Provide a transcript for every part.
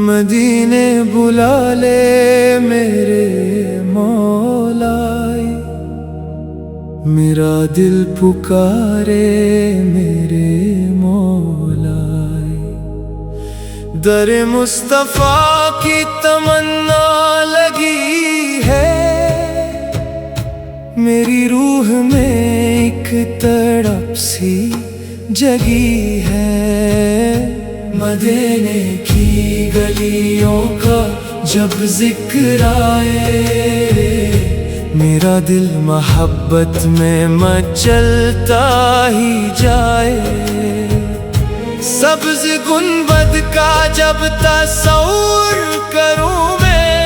मदीने बुला ले मेरे मौलाई, मेरा दिल पुकारे मेरे मौलाई। दर मुस्तफा की तमन्ना लगी है, मेरी रूह में एक तड़प सी जगी है। मदीने की गलियों का जब जिक्र आए, मेरा दिल मोहब्बत में मचलता ही जाए। सब्ज़ गुंबद का जब तस्वुर करूं मैं,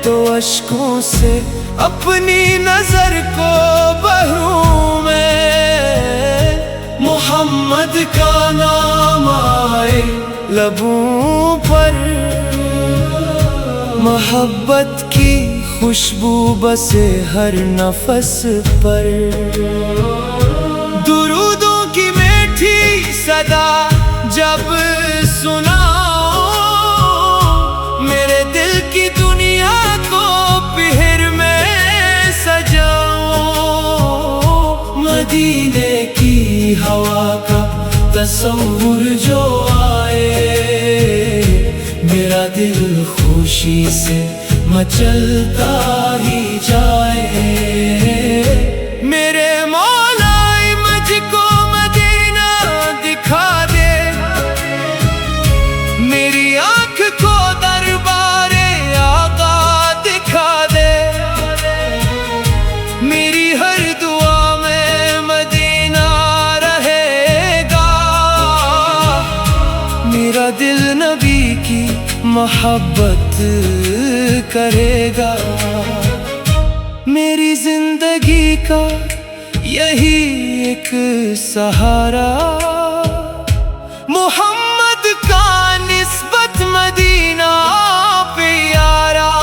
तो अश्कों से अपनी नजर को भरूं मैं। मोहम्मद का नाम आए लबों पर, मोहब्बत की खुशबू बसे हर नफस पर। दुरूदों की मीठी सदा जब सुनाओ, मेरे दिल की दुनिया को पहर में सजाओ। मदीने की हवा का तस्वुर जो आए, मेरा दिल खुशी से मचलता ही जाए। मेरे मौलाई मुझको मदीना दिखा दे, मेरी आँख को दरबारे आका दिखा दे। मेरी हर दुआ में मदीना रहेगा, मेरा दिल नबी की मोहब्बत करेगा। मेरी जिंदगी का यही एक सहारा, मोहम्मद का निस्बत मदीना प्यारा।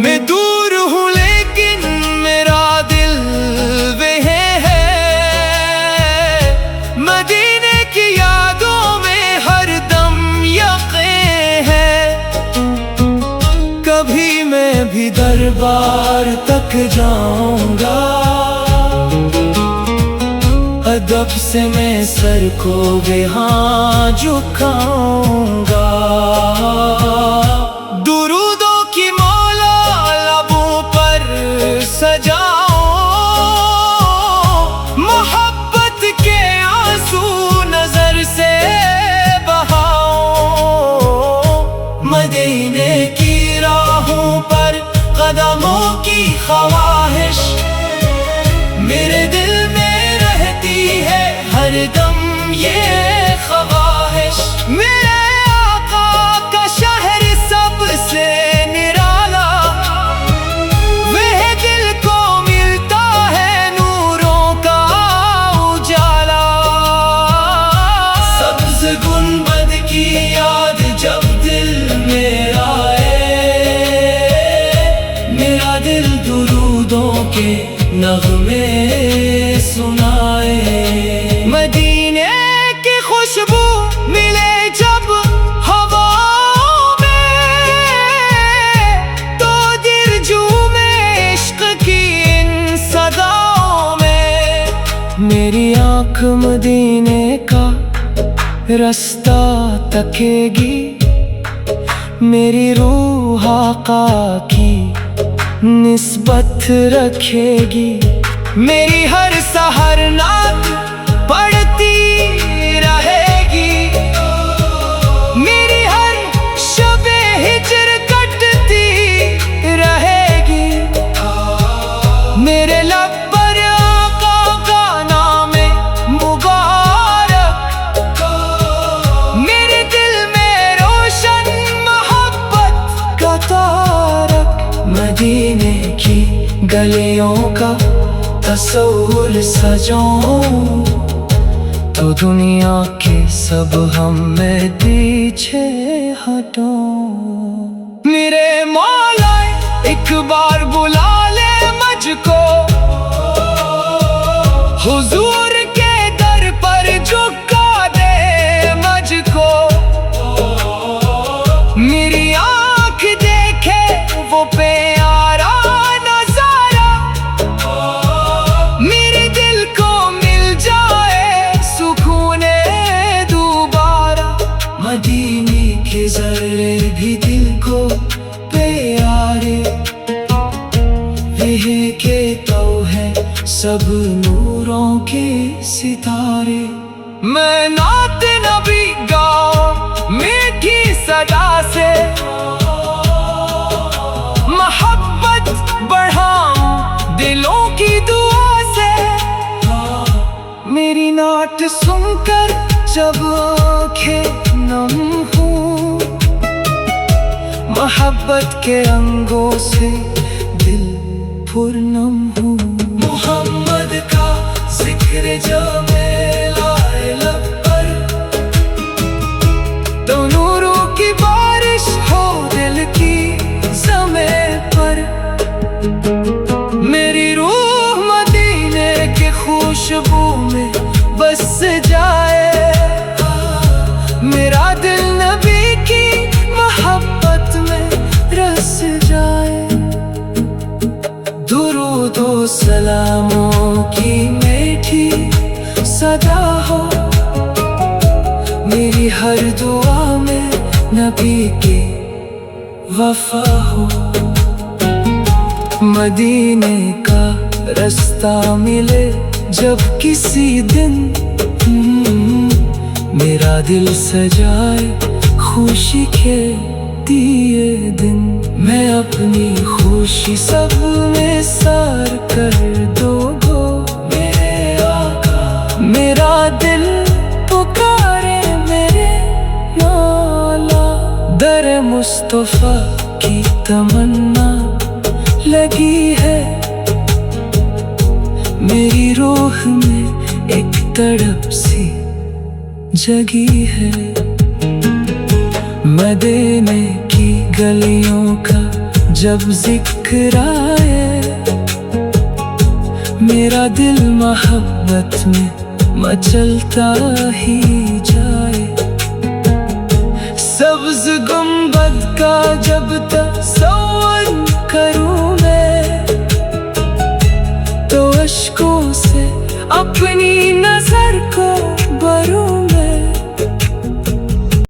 मैं दूर हूँ लेकिन मेरा दिल वहीं है, मदीने की यादों में हर दम यकीन है। कभी मैं भी दरबार तक जाऊंगा, अदब से मैं सर को यहाँ झुकाऊंगा। दुरूदों की मौला लबों पर सजाओ, मोहब्बत के आंसू नजर से बहाओ। मदीने की राहों पर कदमों की ख्वाहिश, मेरे दिल में रहती है हर दम ये ख्वाहिश। मेरे आका का शहर सबसे निराला, वह दिल को मिलता है नूरों का उजाला। सब्ज़ गुंबद की याद जब दिल में आए, मेरा दिल दुरूदों के नगमे सुनाए। मदीने की खुशबू मिले जब हवाओं में, तो दिल झूमे इश्क की इन सदाओं में। मेरी आँख मदीने का रास्ता तकेगी, मेरी रूह आका की निस्बत रखेगी। मेरी हर सहर नात पढ़ती रहेगी, मेरी हर शबे हिज्र कटती रहेगी। मेरे लब पर आका का नाम मुबारक, मेरे दिल में रोशन मोहब्बत का तारक। मदीने की गलियों का तस्वुर सजाऊं, तो दुनिया के सब हम में पीछे हटो। मेरे मौला एक बार बुला ले मुझको, हुजूर के दर पर झुका दे मुझको। मेरी आँख देखे वो प्यारा नजारा, मेरे दिल को मिल जाए सुकूने दोबारा। मदीने के जर्रे भी दिल को प्यारे, वह के तो है सब नूरों के सितारे। मैं नात नबी गाऊं मीठी सदा से, मोहब्बत बढ़ाऊं दिलों की दुआ से। मेरी नात सुनकर जब आँखें नम हूँ, मोहब्बत के रंगों से दिल पुरनम हूँ। मोहम्मद का जिक्र जब लाए लब पर, तो नूरों की बारिश हो दिल की ज़मीं पर। मेरी रूह मदीने के खुशबू में बस जाए, मेरा दिल नबी की मोहब्बत में रस जाए। दुरूद व सलामों की मीठी सदा हो, मेरी हर दुआ में नबी की वफा हो। मदीने का रास्ता मिले जब किसी दिन, मेरा दिल सजाए खुशी के दिए दिन। मैं अपनी खुशी सब में सार कर दोगो मेरे आका। मेरा दिल पुकारे मेरे मौला, दर मुस्तफा की तमन्ना लगी है। मेरी रूह में एक तड़प सी जगी है। मदीने की गलियों का जब जिक्र आए, मेरा दिल मोहब्बत में मचलता ही जाए। सब्ज गुंबद का जब तक